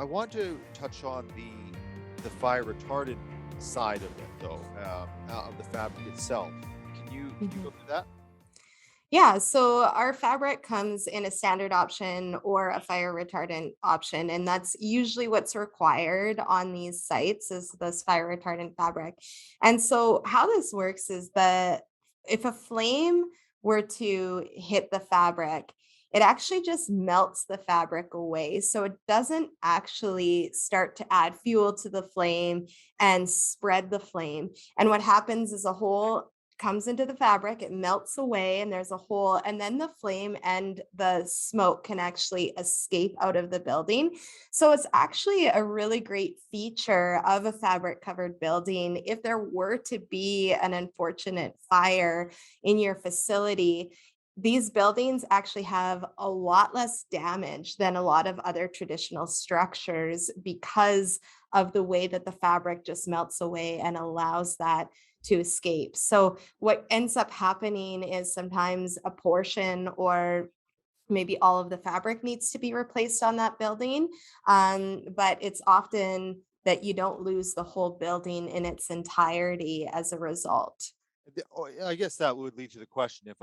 want to touch on the fire retardant side of it, though, of the fabric itself. Can you go Mhm. through that? Yeah, so our fabric comes in a standard option or a fire retardant option, and that's usually what's required on these sites is this fire retardant fabric. And so how this works is that if a flame were to hit the fabric, it actually just melts the fabric away. So it doesn't actually start to add fuel to the flame and spread the flame. And what happens is a hole comes into the fabric, it melts away, and there's a hole, and then the flame and the smoke can actually escape out of the building. So it's actually a really great feature of a fabric covered building. If there were to be an unfortunate fire in your facility, these buildings actually have a lot less damage than a lot of other traditional structures because of the way that the fabric just melts away and allows that to escape. So what ends up happening is sometimes a portion or maybe all of the fabric needs to be replaced on that building. But it's often that you don't lose the whole building in its entirety as a result. Yeah, I guess that would lead to the question if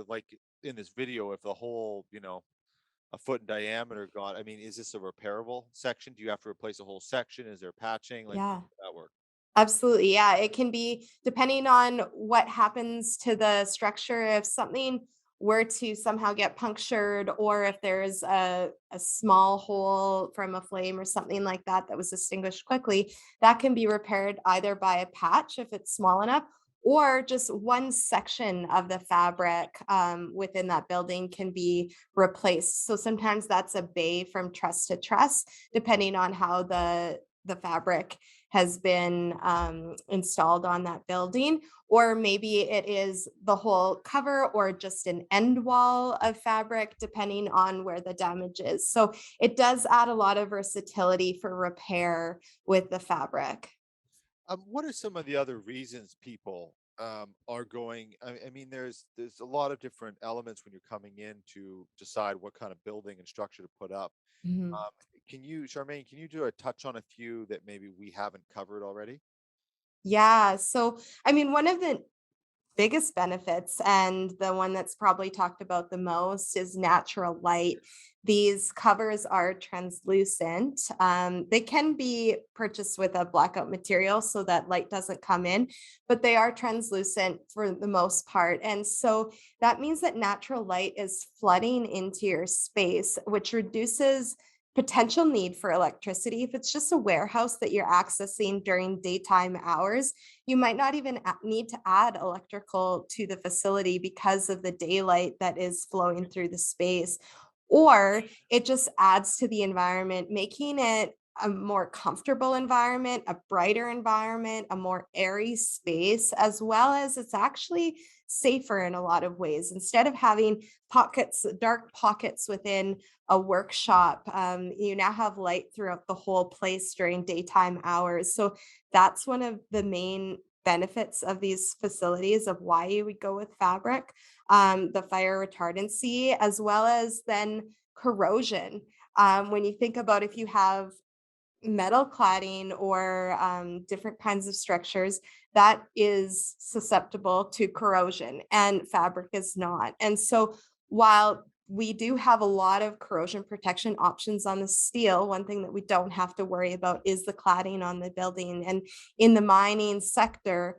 like in this video, if the whole, a foot in diameter gone, I mean, is this a repairable section? Do you have to replace a whole section? Is there patching? Like, how Yeah. does that work? Absolutely. Yeah. It can be depending on what happens to the structure. If something were to somehow get punctured, or if there's a small hole from a flame or something like that that was extinguished quickly, that can be repaired either by a patch if it's small enough, or just one section of the fabric within that building can be replaced. So sometimes that's a bay from truss to truss, depending on how the fabric has been installed on that building, or maybe it is the whole cover or just an end wall of fabric, depending on where the damage is. So it does add a lot of versatility for repair with the fabric. What are some of the other reasons people are going? I mean, there's a lot of different elements when you're coming in to decide what kind of building and structure to put up. Mhm. Um, Charmaine, can you do a touch on a few that maybe we haven't covered already? Yeah. So, I mean, one of the biggest benefits and the one that's probably talked about the most is natural light. These covers are translucent. They can be purchased with a blackout material so that light doesn't come in, but they are translucent for the most part. And so that means that natural light is flooding into your space, which reduces potential need for electricity. If it's just a warehouse that you're accessing during daytime hours, you might not even need to add electrical to the facility because of the daylight that is flowing through the space. Or it just adds to the environment, making it a more comfortable environment, a brighter environment, a more airy space, as well as it's actually safer in a lot of ways. Instead of having pockets, dark pockets within a workshop, you now have light throughout the whole place during daytime hours. So that's one of the main benefits of these facilities of why you would go with fabric, the fire retardancy, as well as then corrosion. When you think about if you have metal cladding or different kinds of structures, that is susceptible to corrosion, and fabric is not. And so, while we do have a lot of corrosion protection options on the steel, one thing that we don't have to worry about is the cladding on the building. And in the mining sector,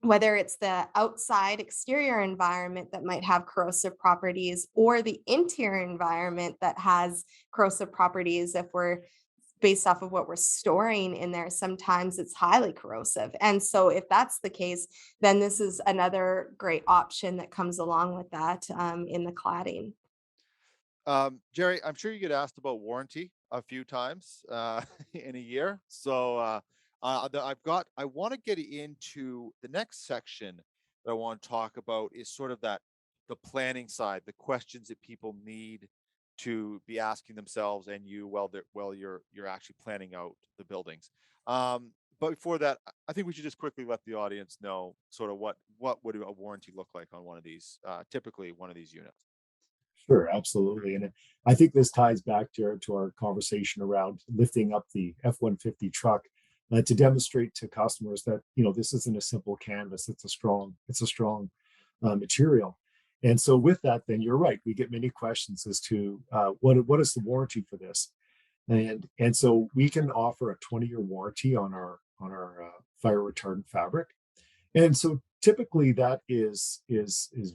whether it's the outside exterior environment that might have corrosive properties or the interior environment that has corrosive properties, if we're based off of what we're storing in there, sometimes it's highly corrosive. And so, if that's the case, then this is another great option that comes along with that in the cladding. Jerry, I'm sure you get asked about warranty a few times in a year. So I want to get into the next section that I want to talk about is sort of the planning side, the questions that people need to be asking themselves and you while you're actually planning out the buildings. But before that, I think we should just quickly let the audience know sort of what would a warranty look like on one of these, typically one of these units. Sure, absolutely. And I think this ties back to our conversation around lifting up the F-150 truck to demonstrate to customers that, this isn't a simple canvas. It's a strong material. And so with that, then you're right. We get many questions as to what is the warranty for this? And so we can offer a 20-year warranty on our fire retardant fabric. And so typically that is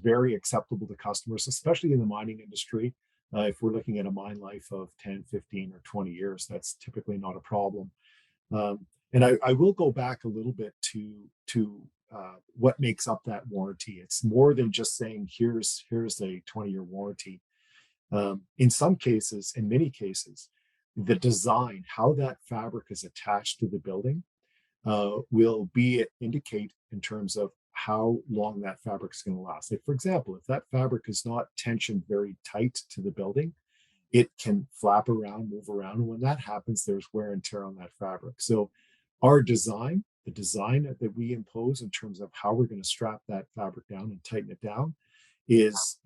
very acceptable to customers, especially in the mining industry. If we're looking at a mine life of 10, 15, or 20 years, that's typically not a problem. And I will go back a little bit to what makes up that warranty. It's more than just saying here's a 20-year warranty. In some cases, in many cases, the design, how that fabric is attached to the building, will be indicate in terms of how long that fabric is going to last. Like, for example, if that fabric is not tensioned very tight to the building, it can flap around, move around. And when that happens, there's wear and tear on that fabric. So our design, the design that we impose in terms of how we're going to strap that fabric down and tighten it down is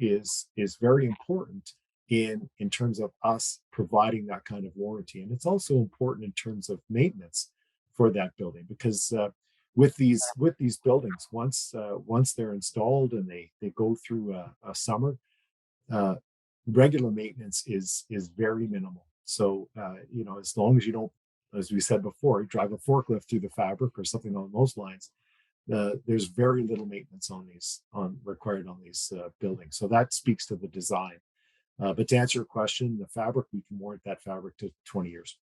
very important in terms of us providing that kind of warranty. And it's also important in terms of maintenance for that building, because with these buildings, once they're installed and they go through a summer, uh, regular maintenance is very minimal. So as long as you don't, as we said before, you drive a forklift through the fabric or something along those lines, there's very little maintenance on required on these buildings. So that speaks to the design. But to answer your question, the fabric, we can warrant that fabric to 20 years.